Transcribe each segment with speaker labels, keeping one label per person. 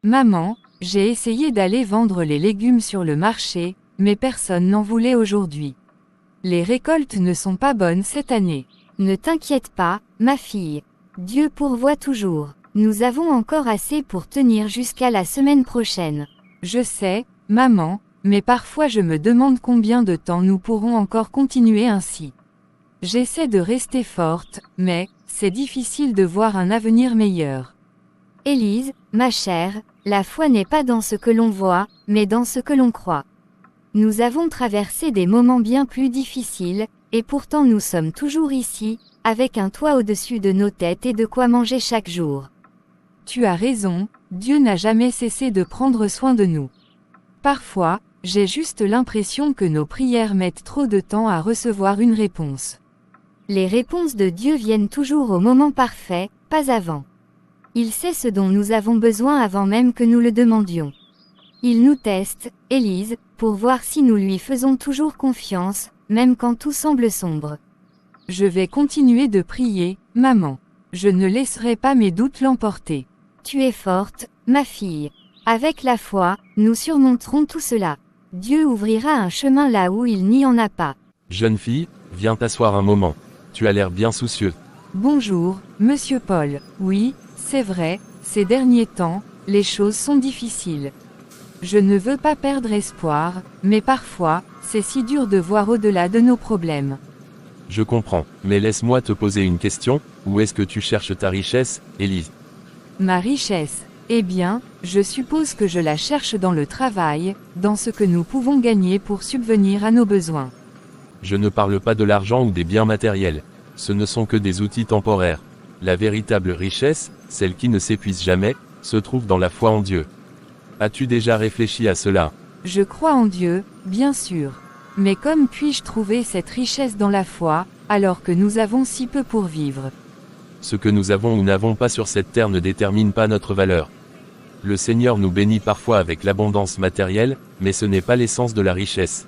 Speaker 1: Maman, j'ai essayé d'aller vendre les légumes sur le marché, mais personne n'en voulait aujourd'hui. Les récoltes ne sont pas bonnes cette année.
Speaker 2: Ne t'inquiète pas, ma fille. Dieu pourvoit toujours. Nous avons encore assez pour tenir jusqu'à la semaine prochaine.
Speaker 1: Je sais, maman, mais parfois je me demande combien de temps nous pourrons encore continuer ainsi. J'essaie de rester forte, mais c'est difficile de voir un avenir meilleur.
Speaker 2: Élise, ma chère, la foi n'est pas dans ce que l'on voit, mais dans ce que l'on croit. Nous avons traversé des moments bien plus difficiles, et pourtant nous sommes toujours ici, avec un toit au-dessus de nos têtes et de quoi manger chaque jour.
Speaker 1: Tu as raison, Dieu n'a jamais cessé de prendre soin de nous. Parfois, j'ai juste l'impression que nos prières mettent trop de temps à recevoir une réponse.
Speaker 2: Les réponses de Dieu viennent toujours au moment parfait, pas avant. Il sait ce dont nous avons besoin avant même que nous le demandions. Il nous teste, Élise, pour voir si nous lui faisons toujours confiance, même quand tout semble sombre.
Speaker 1: Je vais continuer de prier, maman. Je ne laisserai pas mes doutes l'emporter.
Speaker 2: Tu es forte, ma fille. Avec la foi, nous surmonterons tout cela. Dieu ouvrira un chemin là où il n'y en a pas.
Speaker 3: Jeune fille, viens t'asseoir un moment. Tu as l'air bien soucieux.
Speaker 1: Bonjour, monsieur Paul. Oui, c'est vrai, ces derniers temps, les choses sont difficiles. Je ne veux pas perdre espoir, mais parfois, c'est si dur de voir au-delà de nos problèmes.
Speaker 3: Je comprends, mais laisse-moi te poser une question. Où est-ce que tu cherches ta richesse, Élise?
Speaker 1: Ma richesse. Eh bien, je suppose que je la cherche dans le travail, dans ce que nous pouvons gagner pour subvenir à nos besoins.
Speaker 3: Je ne parle pas de l'argent ou des biens matériels. Ce ne sont que des outils temporaires. La véritable richesse, celle qui ne s'épuise jamais, se trouve dans la foi en Dieu. As-tu déjà réfléchi à cela?
Speaker 1: Je crois en Dieu, bien sûr. Mais comme puis-je trouver cette richesse dans la foi, alors que nous avons si peu pour vivre?
Speaker 3: Ce que nous avons ou n'avons pas sur cette terre ne détermine pas notre valeur. Le Seigneur nous bénit parfois avec l'abondance matérielle, mais ce n'est pas l'essence de la richesse.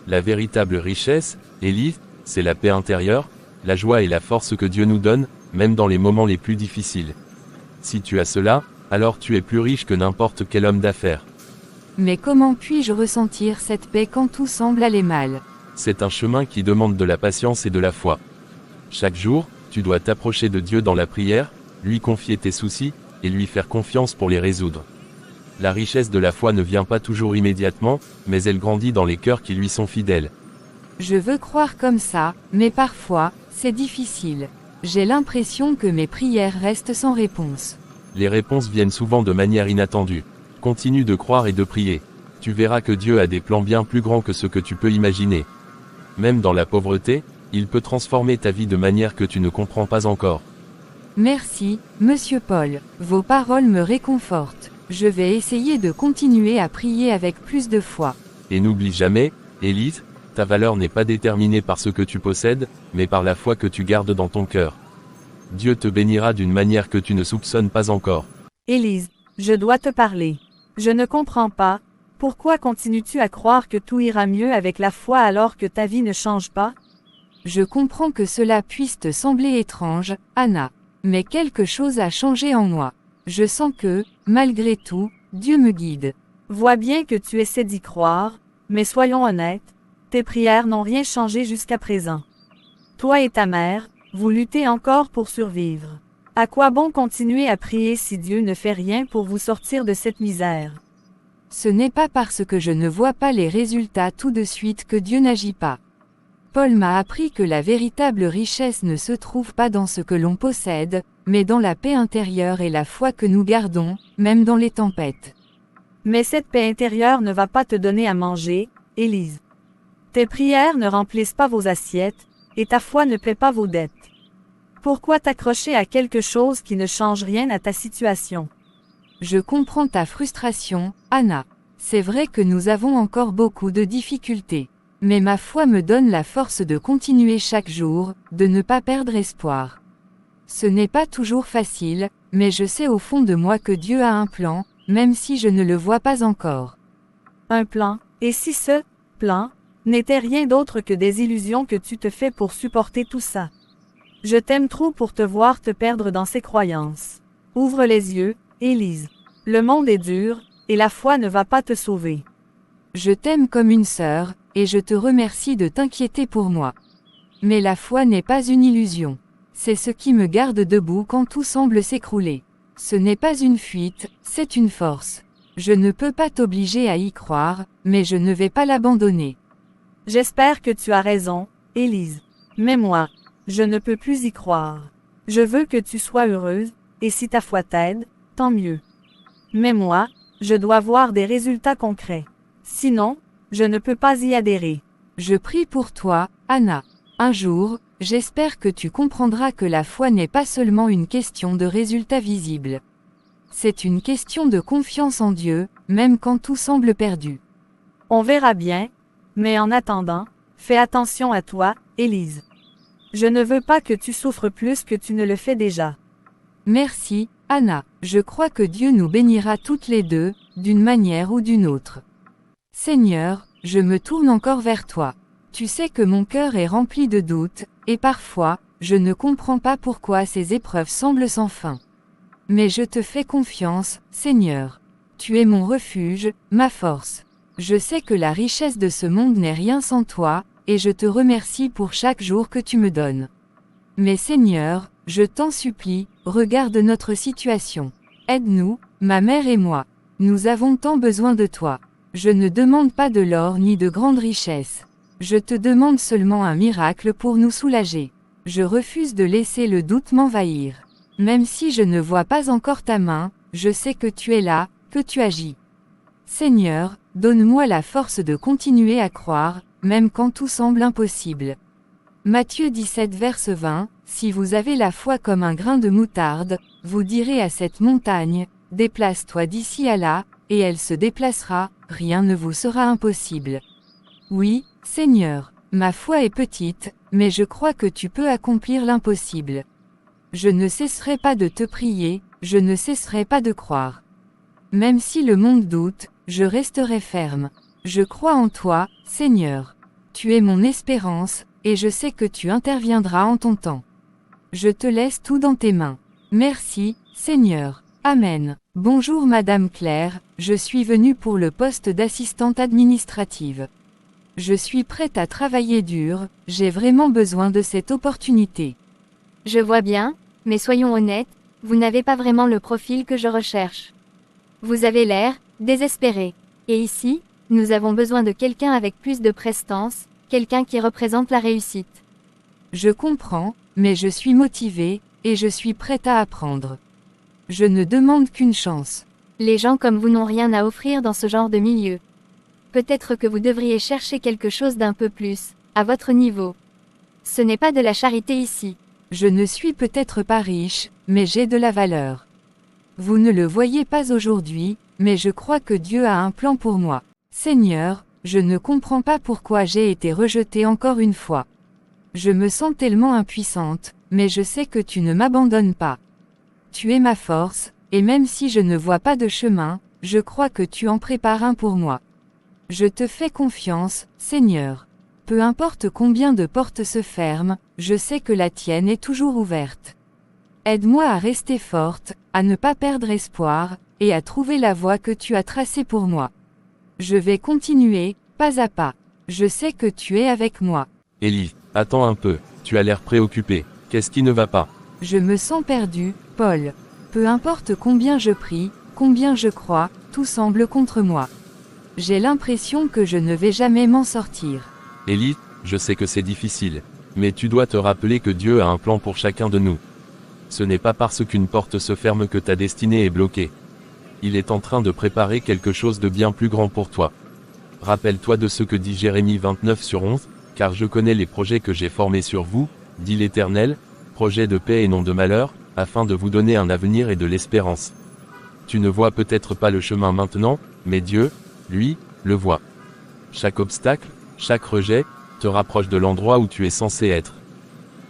Speaker 3: La véritable richesse, Élise, c'est la paix intérieure, la joie et la force que Dieu nous donne, même dans les moments les plus difficiles. Si tu as cela, alors tu es plus riche que n'importe quel homme d'affaires.
Speaker 1: Mais comment puis-je ressentir cette paix quand tout semble aller mal?
Speaker 3: C'est un chemin qui demande de la patience et de la foi. Chaque jour, tu dois t'approcher de Dieu dans la prière, lui confier tes soucis, et lui faire confiance pour les résoudre. La richesse de la foi ne vient pas toujours immédiatement, mais elle grandit dans les cœurs qui lui sont fidèles.
Speaker 1: Je veux croire comme ça, mais parfois, c'est difficile. J'ai l'impression que mes prières restent sans réponse.
Speaker 3: Les réponses viennent souvent de manière inattendue. Continue de croire et de prier. Tu verras que Dieu a des plans bien plus grands que ce que tu peux imaginer. Même dans la pauvreté, il peut transformer ta vie de manière que tu ne comprends pas encore.
Speaker 1: Merci, monsieur Paul. Vos paroles me réconfortent. Je vais essayer de continuer à prier avec plus de foi.
Speaker 3: Et n'oublie jamais, Élise, ta valeur n'est pas déterminée par ce que tu possèdes, mais par la foi que tu gardes dans ton cœur. Dieu te bénira d'une manière que tu ne soupçonnes pas encore.
Speaker 4: Élise, je dois te parler. Je ne comprends pas. Pourquoi continues-tu à croire que tout ira mieux avec la foi alors que ta vie ne change pas?
Speaker 1: Je comprends que cela puisse te sembler étrange, Anna. Mais quelque chose a changé en moi. Je sens que, malgré tout, Dieu me guide.
Speaker 4: Vois bien que tu essaies d'y croire, mais soyons honnêtes, tes prières n'ont rien changé jusqu'à présent. Toi et ta mère, vous luttez encore pour survivre. À quoi bon continuer à prier si Dieu ne fait rien pour vous sortir de cette misère?
Speaker 1: Ce n'est pas parce que je ne vois pas les résultats tout de suite que Dieu n'agit pas. Paul m'a appris que la véritable richesse ne se trouve pas dans ce que l'on possède, mais dans la paix intérieure et la foi que nous gardons, même dans les tempêtes.
Speaker 4: Mais cette paix intérieure ne va pas te donner à manger, Élise. Tes prières ne remplissent pas vos assiettes, et ta foi ne paie pas vos dettes. Pourquoi t'accrocher à quelque chose qui ne change rien à ta situation?
Speaker 1: Je comprends ta frustration, Anna. C'est vrai que nous avons encore beaucoup de difficultés. Mais ma foi me donne la force de continuer chaque jour, de ne pas perdre espoir. Ce n'est pas toujours facile, mais je sais au fond de moi que Dieu a un plan, même si je ne le vois pas encore.
Speaker 4: Un plan, et si ce plan n'était rien d'autre que des illusions que tu te fais pour supporter tout ça? Je t'aime trop pour te voir te perdre dans ces croyances. Ouvre les yeux, Élise. Le monde est dur, et la foi ne va pas te sauver.
Speaker 1: Je t'aime comme une sœur, et je te remercie de t'inquiéter pour moi. Mais la foi n'est pas une illusion. C'est ce qui me garde debout quand tout semble s'écrouler. Ce n'est pas une fuite, c'est une force. Je ne peux pas t'obliger à y croire, mais je ne vais pas l'abandonner.
Speaker 4: J'espère que tu as raison, Élise. Mais moi, je ne peux plus y croire. Je veux que tu sois heureuse, et si ta foi t'aide, tant mieux. Mais moi, je dois voir des résultats concrets. Sinon, je ne peux pas y adhérer.
Speaker 1: Je prie pour toi, Anna. Un jour, j'espère que tu comprendras que la foi n'est pas seulement une question de résultats visibles. C'est une question de confiance en Dieu, même quand tout semble perdu.
Speaker 4: On verra bien, mais en attendant, fais attention à toi, Élise. Je ne veux pas que tu souffres plus que tu ne le fais déjà.
Speaker 1: Merci, Anna. Je crois que Dieu nous bénira toutes les deux, d'une manière ou d'une autre. Seigneur, je me tourne encore vers toi. Tu sais que mon cœur est rempli de doutes, et parfois, je ne comprends pas pourquoi ces épreuves semblent sans fin. Mais je te fais confiance, Seigneur. Tu es mon refuge, ma force. Je sais que la richesse de ce monde n'est rien sans toi, et je te remercie pour chaque jour que tu me donnes. Mais Seigneur, je t'en supplie, regarde notre situation. Aide-nous, ma mère et moi. Nous avons tant besoin de toi. Je ne demande pas de l'or ni de grandes richesses. Je te demande seulement un miracle pour nous soulager. Je refuse de laisser le doute m'envahir. Même si je ne vois pas encore ta main, je sais que tu es là, que tu agis. Seigneur, donne-moi la force de continuer à croire, même quand tout semble impossible. Matthieu 17 verset 20, si vous avez la foi comme un grain de moutarde, vous direz à cette montagne, déplace-toi d'ici à là, et elle se déplacera, rien ne vous sera impossible. Oui, Seigneur, ma foi est petite, mais je crois que tu peux accomplir l'impossible. Je ne cesserai pas de te prier, je ne cesserai pas de croire. Même si le monde doute, je resterai ferme. Je crois en toi, Seigneur. Tu es mon espérance, et je sais que tu interviendras en ton temps. Je te laisse tout dans tes mains. Merci, Seigneur. Amen. Bonjour Madame Claire, je suis venue pour le poste d'assistante administrative. Je suis prête à travailler dur, j'ai vraiment besoin de cette opportunité.
Speaker 2: Je vois bien, mais soyons honnêtes, vous n'avez pas vraiment le profil que je recherche. Vous avez l'air désespéré. Et ici, nous avons besoin de quelqu'un avec plus de prestance, quelqu'un qui représente la réussite.
Speaker 1: Je comprends, mais je suis motivée, et je suis prête à apprendre. Je ne demande qu'une chance.
Speaker 2: Les gens comme vous n'ont rien à offrir dans ce genre de milieu. Peut-être que vous devriez chercher quelque chose d'un peu plus, à votre niveau. Ce n'est pas de la charité ici.
Speaker 1: Je ne suis peut-être pas riche, mais j'ai de la valeur. Vous ne le voyez pas aujourd'hui, mais je crois que Dieu a un plan pour moi. Seigneur, je ne comprends pas pourquoi j'ai été rejetée encore une fois. Je me sens tellement impuissante, mais je sais que tu ne m'abandonnes pas. Tu es ma force, et même si je ne vois pas de chemin, je crois que tu en prépares un pour moi. Je te fais confiance, Seigneur. Peu importe combien de portes se ferment, je sais que la tienne est toujours ouverte. Aide-moi à rester forte, à ne pas perdre espoir, et à trouver la voie que tu as tracée pour moi. Je vais continuer, pas à pas. Je sais que tu es avec moi.
Speaker 3: Élise, attends un peu, tu as l'air préoccupé. Qu'est-ce qui ne va pas?
Speaker 1: Je me sens perdu, Paul. Peu importe combien je prie, combien je crois, tout semble contre moi. J'ai l'impression que je ne vais jamais m'en sortir.
Speaker 3: Élise, je sais que c'est difficile. Mais tu dois te rappeler que Dieu a un plan pour chacun de nous. Ce n'est pas parce qu'une porte se ferme que ta destinée est bloquée. Il est en train de préparer quelque chose de bien plus grand pour toi. Rappelle-toi de ce que dit Jérémie 29/11, car je connais les projets que j'ai formés sur vous, dit l'Éternel, projets de paix et non de malheur, afin de vous donner un avenir et de l'espérance. Tu ne vois peut-être pas le chemin maintenant, mais Dieu, lui, le voit. Chaque obstacle, chaque rejet, te rapproche de l'endroit où tu es censé être.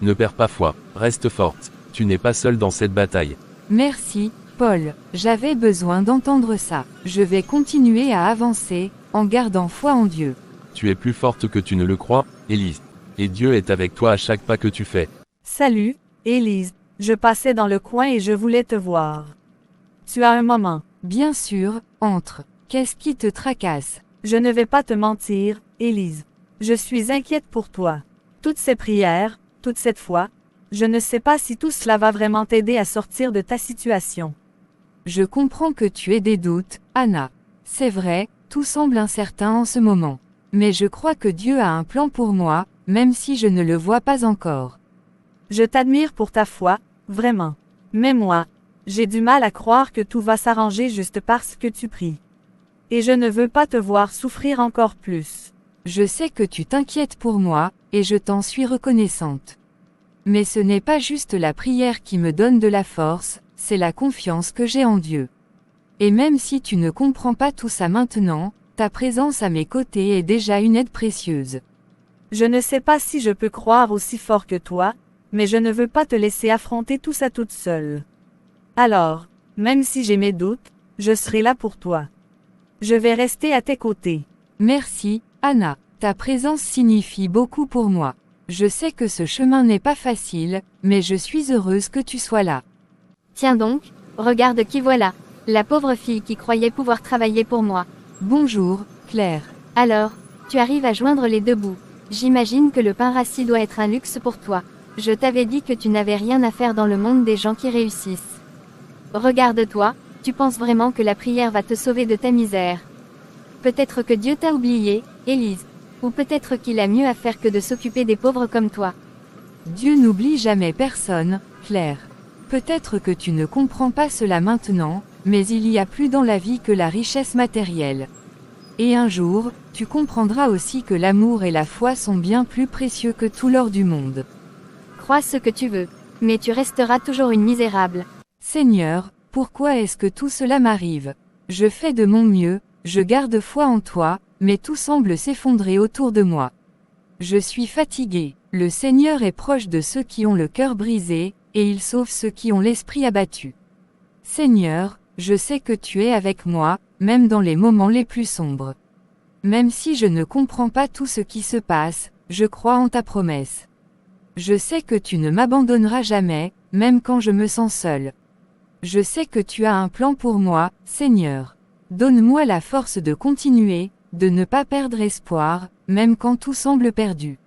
Speaker 3: Ne perds pas foi, reste forte, tu n'es pas seul dans cette bataille.
Speaker 1: Merci, Paul, j'avais besoin d'entendre ça. Je vais continuer à avancer, en gardant foi en Dieu.
Speaker 3: Tu es plus forte que tu ne le crois, Élise. Et Dieu est avec toi à chaque pas que tu fais.
Speaker 4: Salut, Élise. Je passais dans le coin et je voulais te voir. Tu as un moment.
Speaker 1: Bien sûr, entre. Qu'est-ce qui te tracasse?
Speaker 4: Je ne vais pas te mentir, Élise. Je suis inquiète pour toi. Toutes ces prières, toute cette foi, je ne sais pas si tout cela va vraiment t'aider à sortir de ta situation.
Speaker 1: Je comprends que tu aies des doutes, Anna. C'est vrai, tout semble incertain en ce moment. Mais je crois que Dieu a un plan pour moi, même si je ne le vois pas encore.
Speaker 4: Je t'admire pour ta foi, vraiment. Mais moi, j'ai du mal à croire que tout va s'arranger juste parce que tu pries. Et je ne veux pas te voir souffrir encore plus.
Speaker 1: Je sais que tu t'inquiètes pour moi, et je t'en suis reconnaissante. Mais ce n'est pas juste la prière qui me donne de la force, c'est la confiance que j'ai en Dieu. Et même si tu ne comprends pas tout ça maintenant, ta présence à mes côtés est déjà une aide précieuse.
Speaker 4: Je ne sais pas si je peux croire aussi fort que toi, mais je ne veux pas te laisser affronter tout ça toute seule. Alors, même si j'ai mes doutes, je serai là pour toi. Je vais rester à tes côtés.
Speaker 1: Merci, Anna. Ta présence signifie beaucoup pour moi. Je sais que ce chemin n'est pas facile, mais je suis heureuse que tu sois là.
Speaker 2: Tiens donc, regarde qui voilà. La pauvre fille qui croyait pouvoir travailler pour moi.
Speaker 1: Bonjour, Claire.
Speaker 2: Alors, tu arrives à joindre les deux bouts. J'imagine que le pain rassis doit être un luxe pour toi. Je t'avais dit que tu n'avais rien à faire dans le monde des gens qui réussissent. Regarde-toi, tu penses vraiment que la prière va te sauver de ta misère. Peut-être que Dieu t'a oublié, Élise. Ou peut-être qu'il a mieux à faire que de s'occuper des pauvres comme toi.
Speaker 1: Dieu n'oublie jamais personne, Claire. Peut-être que tu ne comprends pas cela maintenant, mais il y a plus dans la vie que la richesse matérielle. Et un jour, tu comprendras aussi que l'amour et la foi sont bien plus précieux que tout l'or du monde.
Speaker 2: Crois ce que tu veux, mais tu resteras toujours une misérable.
Speaker 1: Seigneur, pourquoi est-ce que tout cela m'arrive? Je fais de mon mieux, je garde foi en toi, mais tout semble s'effondrer autour de moi. Je suis fatigué. Le Seigneur est proche de ceux qui ont le cœur brisé, et il sauve ceux qui ont l'esprit abattu. Seigneur, je sais que tu es avec moi, même dans les moments les plus sombres. Même si je ne comprends pas tout ce qui se passe, je crois en ta promesse. Je sais que tu ne m'abandonneras jamais, même quand je me sens seul. Je sais que tu as un plan pour moi, Seigneur. Donne-moi la force de continuer, de ne pas perdre espoir, même quand tout semble perdu.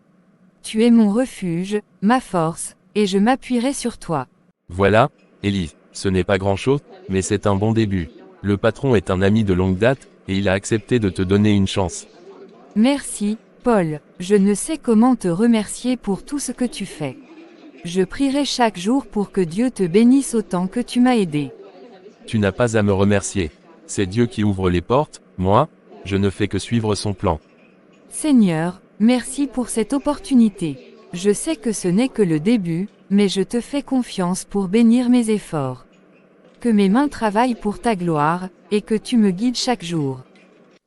Speaker 1: Tu es mon refuge, ma force, et je m'appuierai sur toi.
Speaker 3: Voilà, Élise, ce n'est pas grand-chose, mais c'est un bon début. Le patron est un ami de longue date, et il a accepté de te donner une chance.
Speaker 1: Merci, Paul, je ne sais comment te remercier pour tout ce que tu fais. Je prierai chaque jour pour que Dieu te bénisse autant que tu m'as aidé.
Speaker 3: Tu n'as pas à me remercier. C'est Dieu qui ouvre les portes, moi, je ne fais que suivre son plan.
Speaker 1: Seigneur, merci pour cette opportunité. Je sais que ce n'est que le début, mais je te fais confiance pour bénir mes efforts. Que mes mains travaillent pour ta gloire, et que tu me guides chaque jour.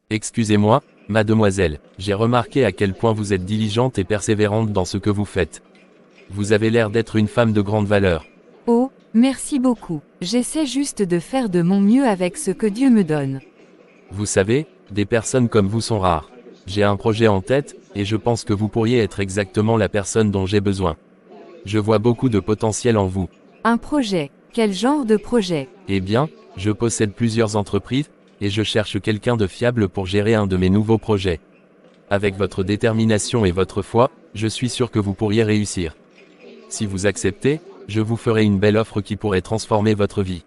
Speaker 3: Excusez-moi, mademoiselle, j'ai remarqué à quel point vous êtes diligente et persévérante dans ce que vous faites. Vous avez l'air d'être une femme de grande valeur.
Speaker 1: Oh, merci beaucoup. J'essaie juste de faire de mon mieux avec ce que Dieu me donne.
Speaker 3: Vous savez, des personnes comme vous sont rares. J'ai un projet en tête, et je pense que vous pourriez être exactement la personne dont j'ai besoin. Je vois beaucoup de potentiel en vous.
Speaker 1: Un projet. Quel genre de projet?
Speaker 3: Eh bien, je possède plusieurs entreprises, et je cherche quelqu'un de fiable pour gérer un de mes nouveaux projets. Avec votre détermination et votre foi, je suis sûr que vous pourriez réussir. Si vous acceptez, je vous ferai une belle offre qui pourrait transformer votre vie.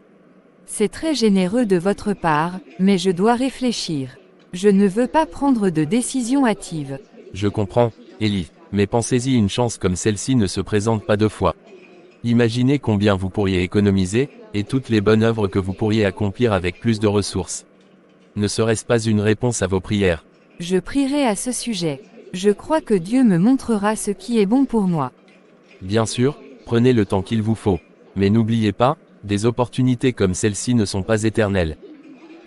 Speaker 1: C'est très généreux de votre part, mais je dois réfléchir. Je ne veux pas prendre de décision hâtive.
Speaker 3: Je comprends, Ellie, mais pensez-y, une chance comme celle-ci ne se présente pas deux fois. Imaginez combien vous pourriez économiser, et toutes les bonnes œuvres que vous pourriez accomplir avec plus de ressources. Ne serait-ce pas une réponse à vos prières?
Speaker 1: Je prierai à ce sujet. Je crois que Dieu me montrera ce qui est bon pour moi.
Speaker 3: Bien sûr, prenez le temps qu'il vous faut. Mais n'oubliez pas, des opportunités comme celle-ci ne sont pas éternelles.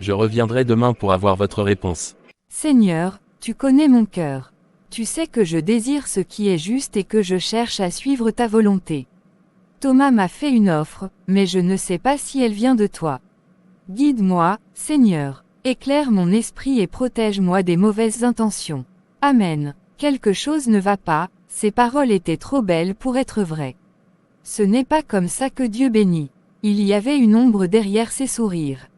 Speaker 3: Je reviendrai demain pour avoir votre réponse.
Speaker 1: Seigneur, tu connais mon cœur. Tu sais que je désire ce qui est juste et que je cherche à suivre ta volonté. Thomas m'a fait une offre, mais je ne sais pas si elle vient de toi. Guide-moi, Seigneur. Éclaire mon esprit et protège-moi des mauvaises intentions. Amen. Quelque chose ne va pas, ces paroles étaient trop belles pour être vraies. Ce n'est pas comme ça que Dieu bénit. Il y avait une ombre derrière ses sourires.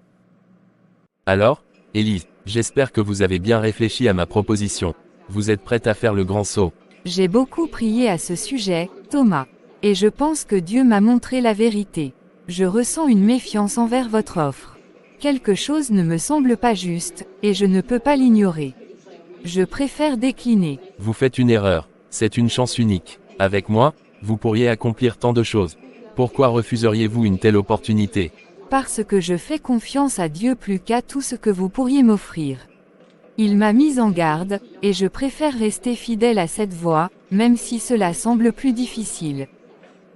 Speaker 3: Alors, Élise, j'espère que vous avez bien réfléchi à ma proposition. Vous êtes prête à faire le grand saut.
Speaker 1: J'ai beaucoup prié à ce sujet, Thomas. Et je pense que Dieu m'a montré la vérité. Je ressens une méfiance envers votre offre. Quelque chose ne me semble pas juste, et je ne peux pas l'ignorer. Je préfère décliner.
Speaker 3: Vous faites une erreur. C'est une chance unique. Avec moi, vous pourriez accomplir tant de choses. Pourquoi refuseriez-vous une telle opportunité?
Speaker 1: Parce que je fais confiance à Dieu plus qu'à tout ce que vous pourriez m'offrir. Il m'a mise en garde, et je préfère rester fidèle à cette voie, même si cela semble plus difficile.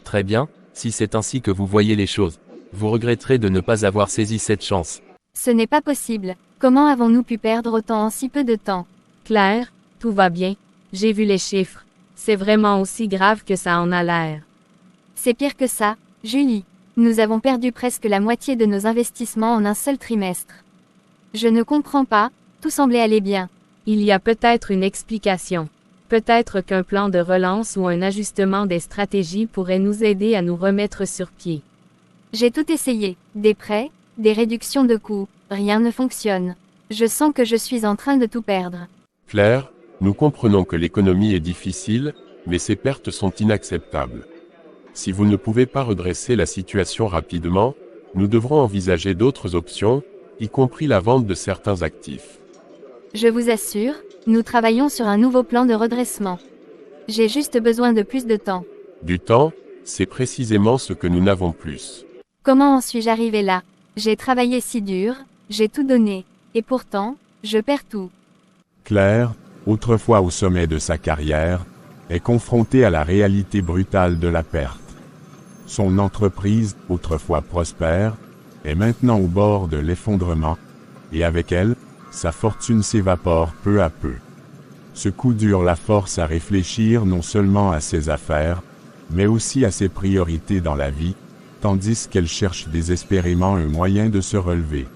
Speaker 3: Très bien, si c'est ainsi que vous voyez les choses. Vous regretterez de ne pas avoir saisi cette chance.
Speaker 2: Ce n'est pas possible. Comment avons-nous pu perdre autant en si peu de temps?
Speaker 4: Claire, tout va bien. J'ai vu les chiffres. C'est vraiment aussi grave que ça en a l'air.
Speaker 2: C'est pire que ça, Julie. Nous avons perdu presque la moitié de nos investissements en un seul trimestre. Je ne comprends pas, tout semblait aller bien.
Speaker 4: Il y a peut-être une explication. Peut-être qu'un plan de relance ou un ajustement des stratégies pourrait nous aider à nous remettre sur pied.
Speaker 2: J'ai tout essayé. Des prêts, des réductions de coûts, rien ne fonctionne. Je sens que je suis en train de tout perdre.
Speaker 5: Claire, nous comprenons que l'économie est difficile, mais ces pertes sont inacceptables. Si vous ne pouvez pas redresser la situation rapidement, nous devrons envisager d'autres options, y compris la vente de certains actifs.
Speaker 2: Je vous assure, nous travaillons sur un nouveau plan de redressement. J'ai juste besoin de plus de temps.
Speaker 5: Du temps, c'est précisément ce que nous n'avons plus.
Speaker 2: Comment en suis-je arrivé là? J'ai travaillé si dur, j'ai tout donné, et pourtant, je perds tout.
Speaker 6: Claire, autrefois au sommet de sa carrière, est confrontée à la réalité brutale de la perte. Son entreprise, autrefois prospère, est maintenant au bord de l'effondrement, et avec elle, sa fortune s'évapore peu à peu. Ce coup dur la force à réfléchir non seulement à ses affaires, mais aussi à ses priorités dans la vie, tandis qu'elle cherche désespérément un moyen de se relever.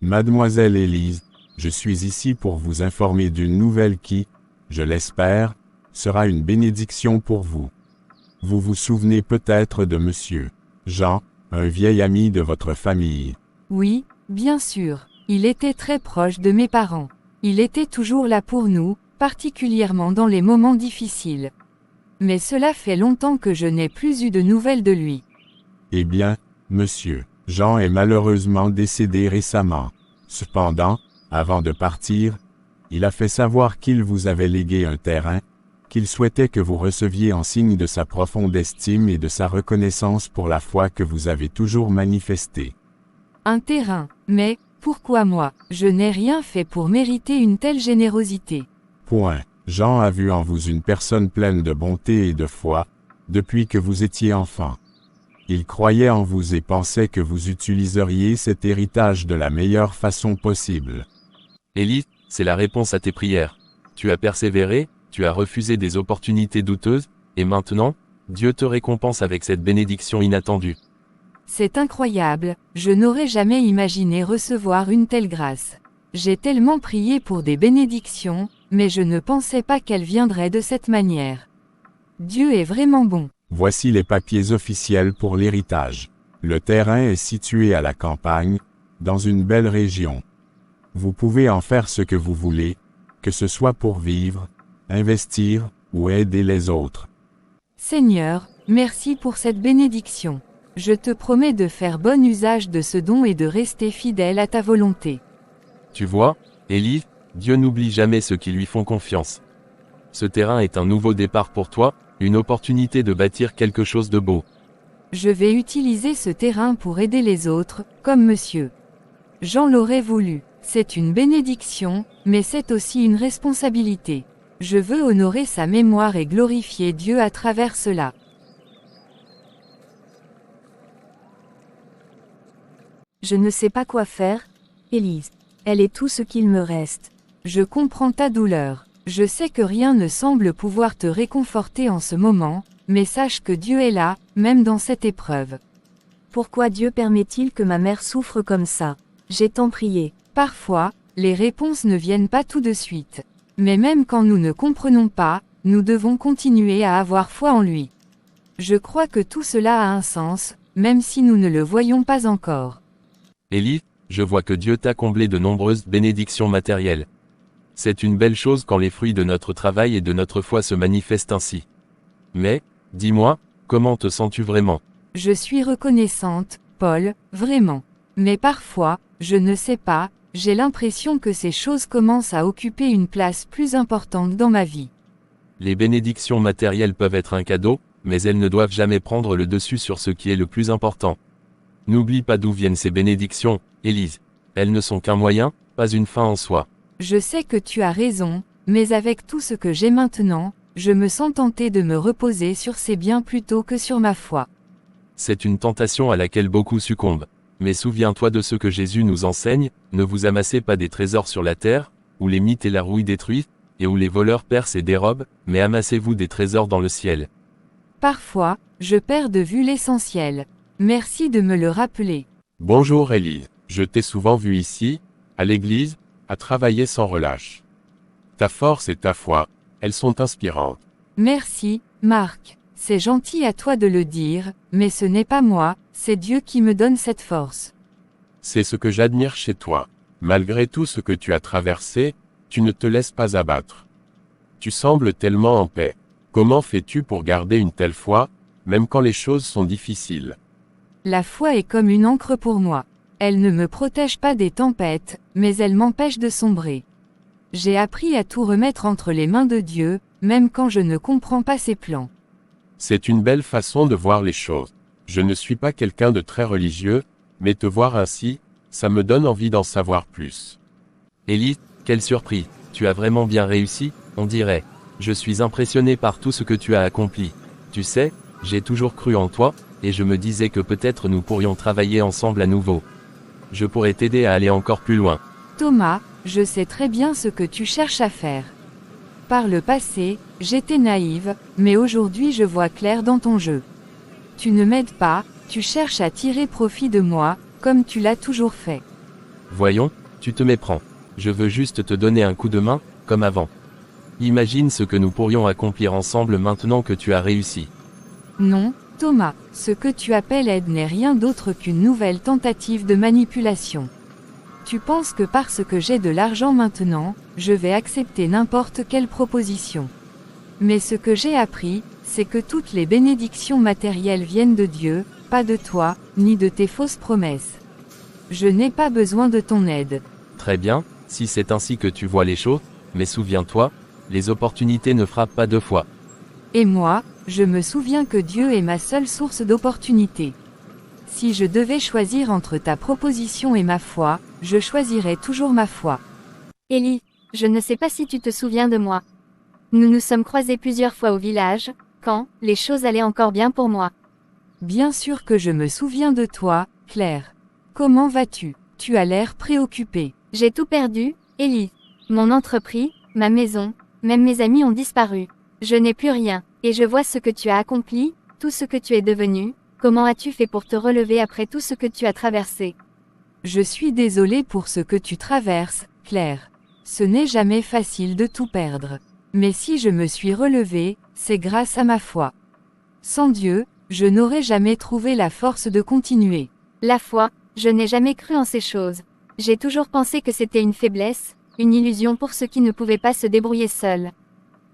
Speaker 6: Mademoiselle Élise, je suis ici pour vous informer d'une nouvelle qui, je l'espère, sera une bénédiction pour vous. Vous vous souvenez peut-être de Monsieur Jean, un vieil ami de votre famille.
Speaker 1: Oui, bien sûr. Il était très proche de mes parents. Il était toujours là pour nous, particulièrement dans les moments difficiles. Mais cela fait longtemps que je n'ai plus eu de nouvelles de lui.
Speaker 6: Eh bien, Monsieur Jean est malheureusement décédé récemment. Cependant, avant de partir, il a fait savoir qu'il vous avait légué un terrain, qu'il souhaitait que vous receviez en signe de sa profonde estime et de sa reconnaissance pour la foi que vous avez toujours manifestée.
Speaker 1: Un terrain, mais, pourquoi moi? Je n'ai rien fait pour mériter une telle générosité.
Speaker 6: Point. Jean a vu en vous une personne pleine de bonté et de foi, depuis que vous étiez enfant. Il croyait en vous et pensait que vous utiliseriez cet héritage de la meilleure façon possible.
Speaker 3: Élise, c'est la réponse à tes prières. Tu as persévéré, tu as refusé des opportunités douteuses, et maintenant, Dieu te récompense avec cette bénédiction inattendue.
Speaker 1: C'est incroyable, je n'aurais jamais imaginé recevoir une telle grâce. J'ai tellement prié pour des bénédictions, mais je ne pensais pas qu'elles viendraient de cette manière. Dieu est vraiment bon.
Speaker 6: Voici les papiers officiels pour l'héritage. Le terrain est situé à la campagne, dans une belle région. Vous pouvez en faire ce que vous voulez, que ce soit pour vivre, investir, ou aider les autres.
Speaker 1: Seigneur, merci pour cette bénédiction. Je te promets de faire bon usage de ce don et de rester fidèle à ta volonté.
Speaker 3: Tu vois, Élise, Dieu n'oublie jamais ceux qui lui font confiance. Ce terrain est un nouveau départ pour toi, une opportunité de bâtir quelque chose de beau.
Speaker 1: Je vais utiliser ce terrain pour aider les autres, comme monsieur Jean l'aurait voulu. C'est une bénédiction, mais c'est aussi une responsabilité. Je veux honorer sa mémoire et glorifier Dieu à travers cela.
Speaker 4: Je ne sais pas quoi faire, Élise. Elle est tout ce qu'il me reste.
Speaker 1: Je comprends ta douleur. Je sais que rien ne semble pouvoir te réconforter en ce moment, mais sache que Dieu est là, même dans cette épreuve.
Speaker 4: Pourquoi Dieu permet-il que ma mère souffre comme ça? J'ai tant prié.
Speaker 1: Parfois, les réponses ne viennent pas tout de suite. Mais même quand nous ne comprenons pas, nous devons continuer à avoir foi en lui. Je crois que tout cela a un sens, même si nous ne le voyons pas encore.
Speaker 3: Élise, je vois que Dieu t'a comblé de nombreuses bénédictions matérielles. C'est une belle chose quand les fruits de notre travail et de notre foi se manifestent ainsi. Mais, dis-moi, comment te sens-tu vraiment?
Speaker 1: Je suis reconnaissante, Paul, vraiment. Mais parfois, je ne sais pas, j'ai l'impression que ces choses commencent à occuper une place plus importante dans ma vie.
Speaker 3: Les bénédictions matérielles peuvent être un cadeau, mais elles ne doivent jamais prendre le dessus sur ce qui est le plus important. N'oublie pas d'où viennent ces bénédictions, Élise. Elles ne sont qu'un moyen, pas une fin en soi.
Speaker 1: Je sais que tu as raison, mais avec tout ce que j'ai maintenant, je me sens tentée de me reposer sur ces biens plutôt que sur ma foi.
Speaker 3: C'est une tentation à laquelle beaucoup succombent. Mais souviens-toi de ce que Jésus nous enseigne, ne vous amassez pas des trésors sur la terre, où les mythes et la rouille détruisent, et où les voleurs percent et dérobent, mais amassez-vous des trésors dans le ciel.
Speaker 1: Parfois, je perds de vue l'essentiel. Merci de me le rappeler.
Speaker 5: Bonjour Élise, je t'ai souvent vu ici, à l'église, à travailler sans relâche. Ta force et ta foi, elles sont inspirantes.
Speaker 1: Merci, Marc. C'est gentil à toi de le dire, mais ce n'est pas moi, c'est Dieu qui me donne cette force.
Speaker 5: C'est ce que j'admire chez toi. Malgré tout ce que tu as traversé, tu ne te laisses pas abattre. Tu sembles tellement en paix. Comment fais-tu pour garder une telle foi, même quand les choses sont difficiles?
Speaker 1: La foi est comme une encre pour moi. Elle ne me protège pas des tempêtes, mais elle m'empêche de sombrer. J'ai appris à tout remettre entre les mains de Dieu, même quand je ne comprends pas ses plans.
Speaker 5: C'est une belle façon de voir les choses. Je ne suis pas quelqu'un de très religieux, mais te voir ainsi, ça me donne envie d'en savoir plus.
Speaker 3: Élise, quelle surprise, tu as vraiment bien réussi, on dirait. Je suis impressionné par tout ce que tu as accompli. Tu sais, j'ai toujours cru en toi, et je me disais que peut-être nous pourrions travailler ensemble à nouveau. Je pourrais t'aider à aller encore plus loin.
Speaker 1: Thomas, je sais très bien ce que tu cherches à faire. Par le passé, j'étais naïve, mais aujourd'hui je vois clair dans ton jeu. Tu ne m'aides pas, tu cherches à tirer profit de moi, comme tu l'as toujours fait.
Speaker 3: Voyons, tu te méprends. Je veux juste te donner un coup de main, comme avant. Imagine ce que nous pourrions accomplir ensemble maintenant que tu as réussi.
Speaker 1: Non, Thomas, ce que tu appelles aide n'est rien d'autre qu'une nouvelle tentative de manipulation. Tu penses que parce que j'ai de l'argent maintenant, je vais accepter n'importe quelle proposition. Mais ce que j'ai appris, c'est que toutes les bénédictions matérielles viennent de Dieu, pas de toi, ni de tes fausses promesses. Je n'ai pas besoin de ton aide.
Speaker 3: Très bien, si c'est ainsi que tu vois les choses, mais souviens-toi, les opportunités ne frappent pas deux fois.
Speaker 1: Et moi, je me souviens que Dieu est ma seule source d'opportunités. Si je devais choisir entre ta proposition et ma foi, je choisirais toujours ma foi.
Speaker 2: Ellie, je ne sais pas si tu te souviens de moi. Nous nous sommes croisés plusieurs fois au village, quand les choses allaient encore bien pour moi.
Speaker 1: Bien sûr que je me souviens de toi, Claire. Comment vas-tu? Tu as l'air préoccupée.
Speaker 2: J'ai tout perdu, Ellie. Mon entreprise, ma maison, même mes amis ont disparu. Je n'ai plus rien, et je vois ce que tu as accompli, tout ce que tu es devenu. Comment as-tu fait pour te relever après tout ce que tu as traversé?
Speaker 1: Je suis désolée pour ce que tu traverses, Claire. Ce n'est jamais facile de tout perdre. Mais si je me suis relevée, c'est grâce à ma foi. Sans Dieu, je n'aurais jamais trouvé la force de continuer.
Speaker 2: La foi, je n'ai jamais cru en ces choses. J'ai toujours pensé que c'était une faiblesse, une illusion pour ceux qui ne pouvaient pas se débrouiller seuls.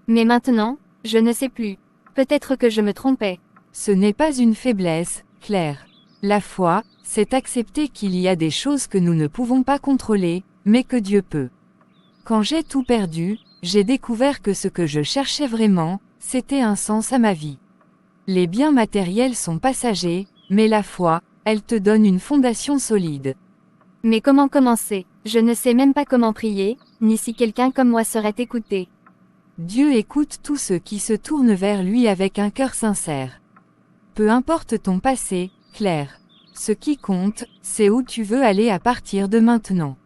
Speaker 2: Mais maintenant, je ne sais plus. Peut-être que je me trompais.
Speaker 1: Ce n'est pas une faiblesse, Claire. La foi, c'est accepter qu'il y a des choses que nous ne pouvons pas contrôler, mais que Dieu peut. Quand j'ai tout perdu, j'ai découvert que ce que je cherchais vraiment, c'était un sens à ma vie. Les biens matériels sont passagers, mais la foi, elle te donne une fondation solide.
Speaker 2: Mais comment commencer? Je ne sais même pas comment prier, ni si quelqu'un comme moi serait écouté.
Speaker 1: Dieu écoute tous ceux qui se tournent vers lui avec un cœur sincère. Peu importe ton passé, Claire. Ce qui compte, c'est où tu veux aller à partir de maintenant.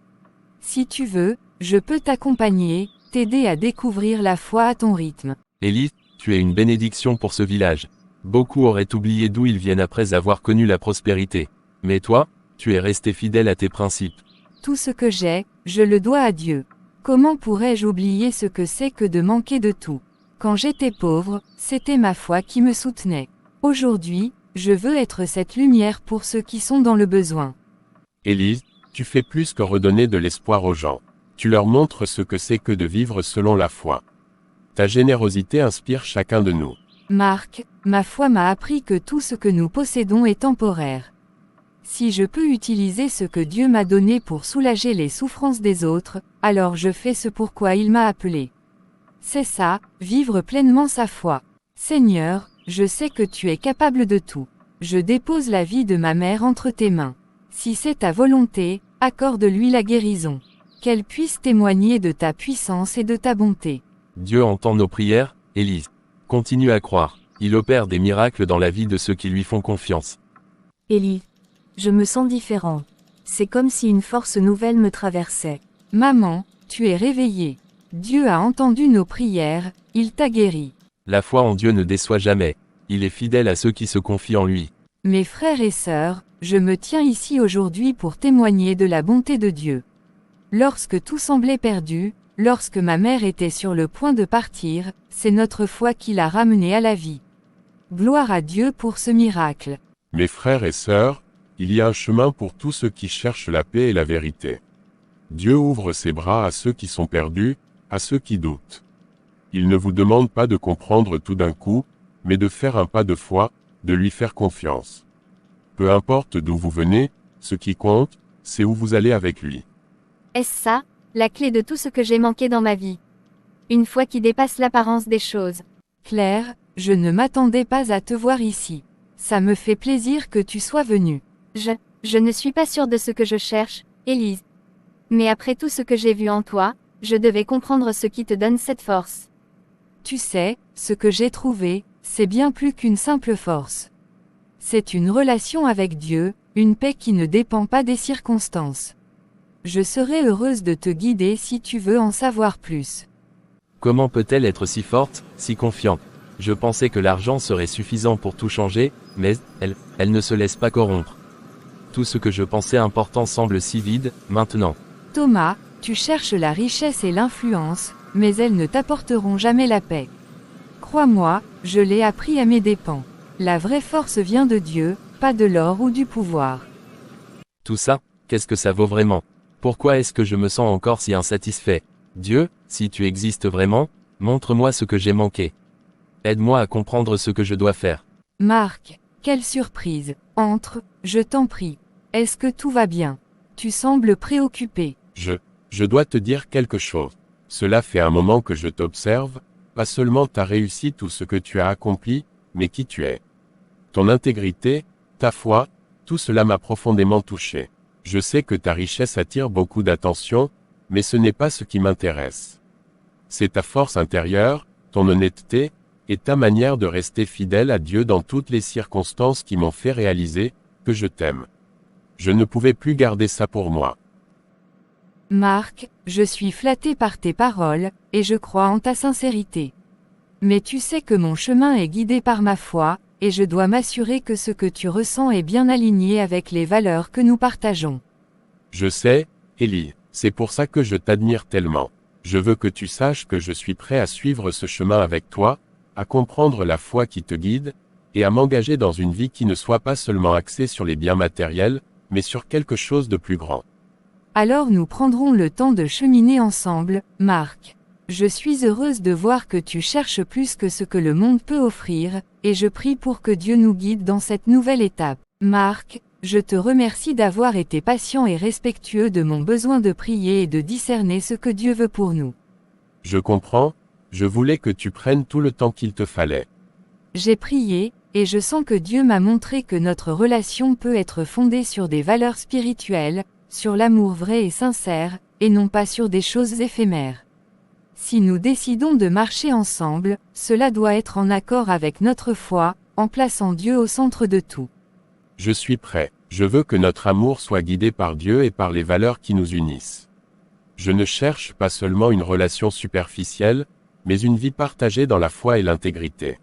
Speaker 1: Si tu veux, je peux t'accompagner, t'aider à découvrir la foi à ton rythme.
Speaker 3: Élise, tu es une bénédiction pour ce village. Beaucoup auraient oublié d'où ils viennent après avoir connu la prospérité. Mais toi, tu es resté fidèle à tes principes.
Speaker 1: Tout ce que j'ai, je le dois à Dieu. Comment pourrais-je oublier ce que c'est que de manquer de tout? Quand j'étais pauvre, c'était ma foi qui me soutenait. Aujourd'hui, je veux être cette lumière pour ceux qui sont dans le besoin.
Speaker 5: Élise, Tu fais plus que redonner de l'espoir aux gens. Tu leur montres ce que c'est que de vivre selon la foi. Ta générosité inspire chacun de nous.
Speaker 1: Marc, ma foi m'a appris que tout ce que nous possédons est temporaire. Si je peux utiliser ce que Dieu m'a donné pour soulager les souffrances des autres, alors je fais ce pourquoi il m'a appelé. C'est ça, vivre pleinement sa foi. Seigneur, je sais que tu es capable de tout. Je dépose la vie de ma mère entre tes mains. Si c'est ta volonté, accorde-lui la guérison. Qu'elle puisse témoigner de ta puissance et de ta bonté.
Speaker 3: Dieu entend nos prières, Élise. Continue à croire. Il opère des miracles dans la vie de ceux qui lui font confiance.
Speaker 4: Élie, je me sens différent. C'est comme si une force nouvelle me traversait.
Speaker 1: Maman, tu es réveillée. Dieu a entendu nos prières, il t'a guéri.
Speaker 3: La foi en Dieu ne déçoit jamais. Il est fidèle à ceux qui se confient en lui.
Speaker 1: Mes frères et sœurs, je me tiens ici aujourd'hui pour témoigner de la bonté de Dieu. Lorsque tout semblait perdu, lorsque ma mère était sur le point de partir, c'est notre foi qui l'a ramenée à la vie. Gloire à Dieu pour ce miracle.
Speaker 5: Mes frères et sœurs, il y a un chemin pour tous ceux qui cherchent la paix et la vérité. Dieu ouvre ses bras à ceux qui sont perdus, à ceux qui doutent. Il ne vous demande pas de comprendre tout d'un coup, mais de faire un pas de foi, de lui faire confiance. Peu importe d'où vous venez, ce qui compte, c'est où vous allez avec lui.
Speaker 2: Est-ce ça, la clé de tout ce que j'ai manqué dans ma vie? Une foi qui dépasse l'apparence des choses.
Speaker 1: Claire, je ne m'attendais pas à te voir ici. Ça me fait plaisir que tu sois venue.
Speaker 2: Je ne suis pas sûre de ce que je cherche, Élise. Mais après tout ce que j'ai vu en toi, je devais comprendre ce qui te donne cette force.
Speaker 1: Tu sais, ce que j'ai trouvé, c'est bien plus qu'une simple force. C'est une relation avec Dieu, une paix qui ne dépend pas des circonstances. Je serai heureuse de te guider si tu veux en savoir plus.
Speaker 3: Comment peut-elle être si forte, si confiante? Je pensais que l'argent serait suffisant pour tout changer, mais elle ne se laisse pas corrompre. Tout ce que je pensais important semble si vide, maintenant.
Speaker 1: Thomas, tu cherches la richesse et l'influence, mais elles ne t'apporteront jamais la paix. Crois-moi, je l'ai appris à mes dépens. La vraie force vient de Dieu, pas de l'or ou du pouvoir.
Speaker 3: Tout ça, qu'est-ce que ça vaut vraiment? Pourquoi est-ce que je me sens encore si insatisfait? Dieu, si tu existes vraiment, montre-moi ce que j'ai manqué. Aide-moi à comprendre ce que je dois faire.
Speaker 1: Marc, quelle surprise. Entre, je t'en prie. Est-ce que tout va bien? Tu sembles préoccupé.
Speaker 5: Je dois te dire quelque chose. Cela fait un moment que je t'observe, pas seulement ta réussite ou ce que tu as accompli, mais qui tu es. Ton intégrité, ta foi, tout cela m'a profondément touché. Je sais que ta richesse attire beaucoup d'attention, mais ce n'est pas ce qui m'intéresse. C'est ta force intérieure, ton honnêteté, et ta manière de rester fidèle à Dieu dans toutes les circonstances qui m'ont fait réaliser que je t'aime. Je ne pouvais plus garder ça pour moi.
Speaker 1: Marc, je suis flatté par tes paroles, et je crois en ta sincérité. Mais tu sais que mon chemin est guidé par ma foi, et je dois m'assurer que ce que tu ressens est bien aligné avec les valeurs que nous partageons.
Speaker 5: Je sais, Élie, c'est pour ça que je t'admire tellement. Je veux que tu saches que je suis prêt à suivre ce chemin avec toi, à comprendre la foi qui te guide, et à m'engager dans une vie qui ne soit pas seulement axée sur les biens matériels, mais sur quelque chose de plus grand.
Speaker 1: Alors nous prendrons le temps de cheminer ensemble, Marc. Je suis heureuse de voir que tu cherches plus que ce que le monde peut offrir, et je prie pour que Dieu nous guide dans cette nouvelle étape. Marc, je te remercie d'avoir été patient et respectueux de mon besoin de prier et de discerner ce que Dieu veut pour nous.
Speaker 5: Je comprends, je voulais que tu prennes tout le temps qu'il te fallait.
Speaker 1: J'ai prié, et je sens que Dieu m'a montré que notre relation peut être fondée sur des valeurs spirituelles, sur l'amour vrai et sincère, et non pas sur des choses éphémères. Si nous décidons de marcher ensemble, cela doit être en accord avec notre foi, en plaçant Dieu au centre de tout.
Speaker 5: Je suis prêt. Je veux que notre amour soit guidé par Dieu et par les valeurs qui nous unissent. Je ne cherche pas seulement une relation superficielle, mais une vie partagée dans la foi et l'intégrité.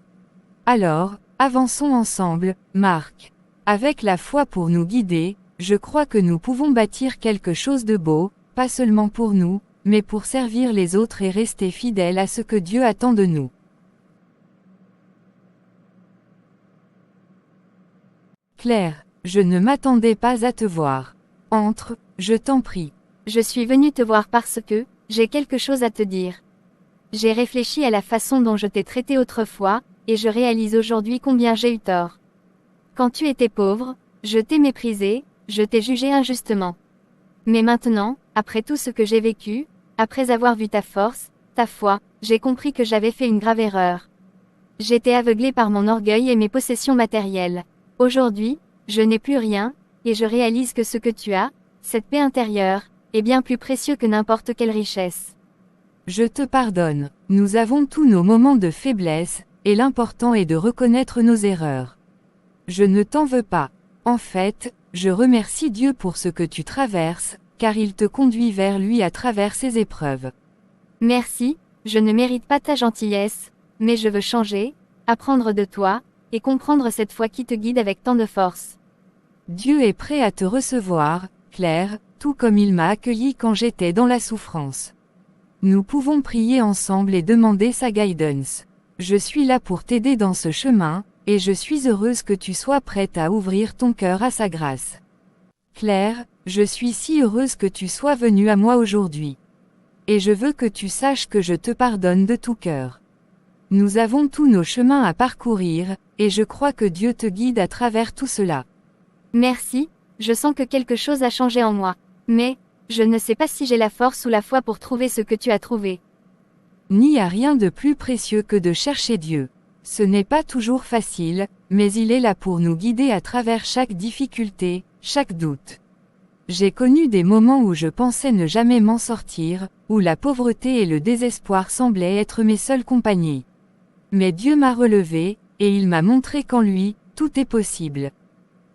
Speaker 1: Alors, avançons ensemble, Marc. Avec la foi pour nous guider, je crois que nous pouvons bâtir quelque chose de beau, pas seulement pour nous, mais pour servir les autres et rester fidèles à ce que Dieu attend de nous. Claire, je ne m'attendais pas à te voir. Entre, Je t'en prie.
Speaker 2: Je suis venu te voir parce que, j'ai quelque chose à te dire. J'ai réfléchi à la façon dont je t'ai traité autrefois, et je réalise aujourd'hui combien j'ai eu tort. Quand tu étais pauvre, je t'ai méprisé, je t'ai jugé injustement. Mais maintenant, après tout ce que j'ai vécu, après avoir vu ta force, ta foi, j'ai compris que j'avais fait une grave erreur. J'étais aveuglé par mon orgueil et mes possessions matérielles. Aujourd'hui, je n'ai plus rien, et je réalise que ce que tu as, cette paix intérieure, est bien plus précieux que n'importe quelle richesse.
Speaker 1: Je te pardonne. Nous avons tous nos moments de faiblesse, et l'important est de reconnaître nos erreurs. Je ne t'en veux pas. En fait, je remercie Dieu pour ce que tu traverses, car il te conduit vers lui à travers ces épreuves.
Speaker 2: Merci, je ne mérite pas ta gentillesse, mais je veux changer, apprendre de toi, et comprendre cette foi qui te guide avec tant de force.
Speaker 1: Dieu est prêt à te recevoir, Claire, tout comme il m'a accueilli quand j'étais dans la souffrance. Nous pouvons prier ensemble et demander sa guidance. Je suis là pour t'aider dans ce chemin, et je suis heureuse que tu sois prête à ouvrir ton cœur à sa grâce. Claire, je suis si heureuse que tu sois venue à moi aujourd'hui. Et je veux que tu saches que je te pardonne de tout cœur. Nous avons tous nos chemins à parcourir, et je crois que Dieu te guide à travers tout cela.
Speaker 2: Merci, je sens que quelque chose a changé en moi. Mais, je ne sais pas si j'ai la force ou la foi pour trouver ce que tu as trouvé.
Speaker 1: N'y a rien de plus précieux que de chercher Dieu. Ce n'est pas toujours facile, mais il est là pour nous guider à travers chaque difficulté, chaque doute. J'ai connu des moments où je pensais ne jamais m'en sortir, où la pauvreté et le désespoir semblaient être mes seules compagnies. Mais Dieu m'a relevé, et il m'a montré qu'en lui, tout est possible.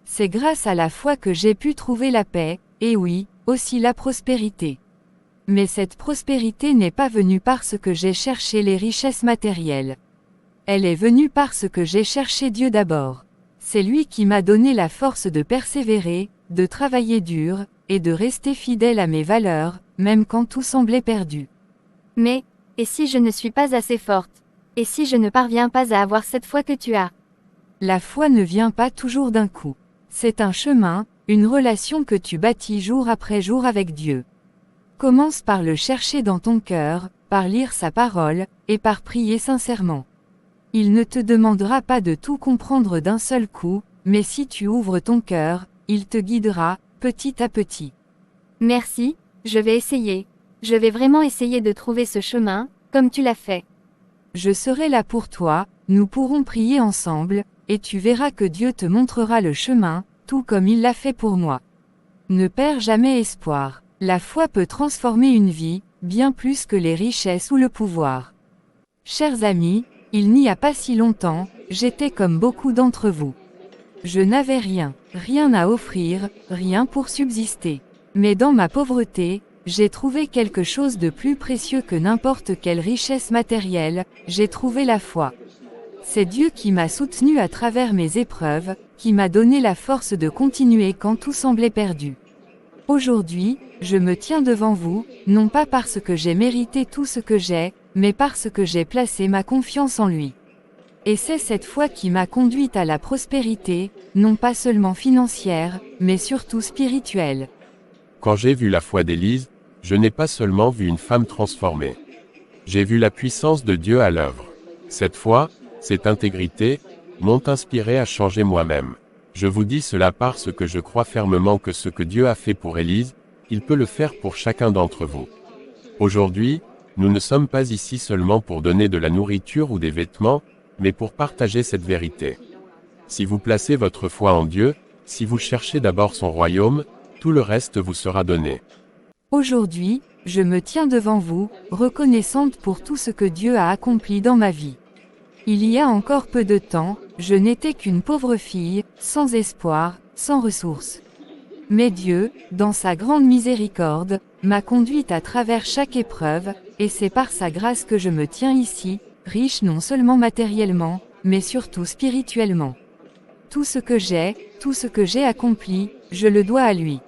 Speaker 1: C'est grâce à la foi que j'ai pu trouver la paix, et oui, aussi la prospérité. Mais cette prospérité n'est pas venue parce que j'ai cherché les richesses matérielles. Elle est venue parce que j'ai cherché Dieu d'abord. C'est lui qui m'a donné la force de persévérer, de travailler dur, et de rester fidèle à mes valeurs, même quand tout semblait perdu.
Speaker 2: Mais, et si je ne suis pas assez forte? Et si je ne parviens pas à avoir cette foi que tu as?
Speaker 1: La foi ne vient pas toujours d'un coup. C'est un chemin, une relation que tu bâtis jour après jour avec Dieu. Commence par le chercher dans ton cœur, par lire sa parole, et par prier sincèrement. Il ne te demandera pas de tout comprendre d'un seul coup, mais si tu ouvres ton cœur, il te guidera, petit à petit.
Speaker 2: Merci, je vais essayer. Je vais vraiment essayer de trouver ce chemin, comme tu l'as fait.
Speaker 1: Je serai là pour toi, nous pourrons prier ensemble, et tu verras que Dieu te montrera le chemin, tout comme il l'a fait pour moi. Ne perds jamais espoir. La foi peut transformer une vie, bien plus que les richesses ou le pouvoir. Chers amis, il n'y a pas si longtemps, j'étais comme beaucoup d'entre vous. Je n'avais rien, rien à offrir, rien pour subsister. Mais dans ma pauvreté, j'ai trouvé quelque chose de plus précieux que n'importe quelle richesse matérielle, j'ai trouvé la foi. C'est Dieu qui m'a soutenu à travers mes épreuves, qui m'a donné la force de continuer quand tout semblait perdu. Aujourd'hui, je me tiens devant vous, non pas parce que j'ai mérité tout ce que j'ai, mais parce que j'ai placé ma confiance en lui. Et c'est cette foi qui m'a conduite à la prospérité, non pas seulement financière, mais surtout spirituelle.
Speaker 5: Quand j'ai vu la foi d'Élise, je n'ai pas seulement vu une femme transformée. J'ai vu la puissance de Dieu à l'œuvre. Cette foi, cette intégrité, m'ont inspiré à changer moi-même. Je vous dis cela parce que je crois fermement que ce que Dieu a fait pour Élise, il peut le faire pour chacun d'entre vous. Aujourd'hui, nous ne sommes pas ici seulement pour donner de la nourriture ou des vêtements, mais pour partager cette vérité. Si vous placez votre foi en Dieu, si vous cherchez d'abord son royaume, tout le reste vous sera donné.
Speaker 1: Aujourd'hui, je me tiens devant vous, reconnaissante pour tout ce que Dieu a accompli dans ma vie. Il y a encore peu de temps, je n'étais qu'une pauvre fille, sans espoir, sans ressources. Mais Dieu, dans sa grande miséricorde, m'a conduite à travers chaque épreuve, et c'est par sa grâce que je me tiens ici, riche non seulement matériellement, mais surtout spirituellement. Tout ce que j'ai accompli, je le dois à lui.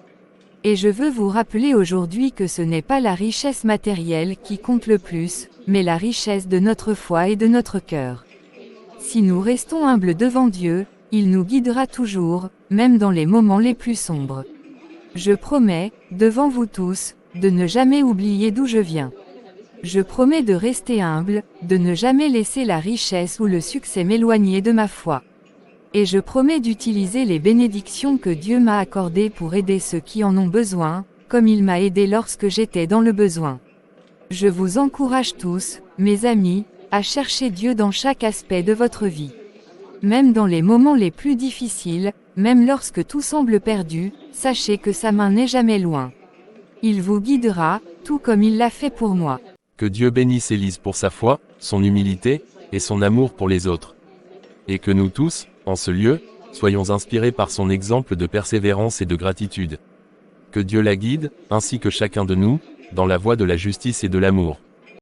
Speaker 1: Et je veux vous rappeler aujourd'hui que ce n'est pas la richesse matérielle qui compte le plus, mais la richesse de notre foi et de notre cœur. Si nous restons humbles devant Dieu, il nous guidera toujours, même dans les moments les plus sombres. Je promets, devant vous tous, de ne jamais oublier d'où je viens. Je promets de rester humble, de ne jamais laisser la richesse ou le succès m'éloigner de ma foi. Et je promets d'utiliser les bénédictions que Dieu m'a accordées pour aider ceux qui en ont besoin, comme il m'a aidé lorsque j'étais dans le besoin. Je vous encourage tous, mes amis, à chercher Dieu dans chaque aspect de votre vie. Même dans les moments les plus difficiles, même lorsque tout semble perdu, sachez que sa main n'est jamais loin. Il vous guidera, tout comme il l'a fait pour moi.
Speaker 3: Que Dieu bénisse Élise pour sa foi, son humilité, et son amour pour les autres. Et que nous tous, en ce lieu, soyons inspirés par son exemple de persévérance et de gratitude. Que Dieu la guide, ainsi que chacun de nous, dans la voie de la justice et de l'amour.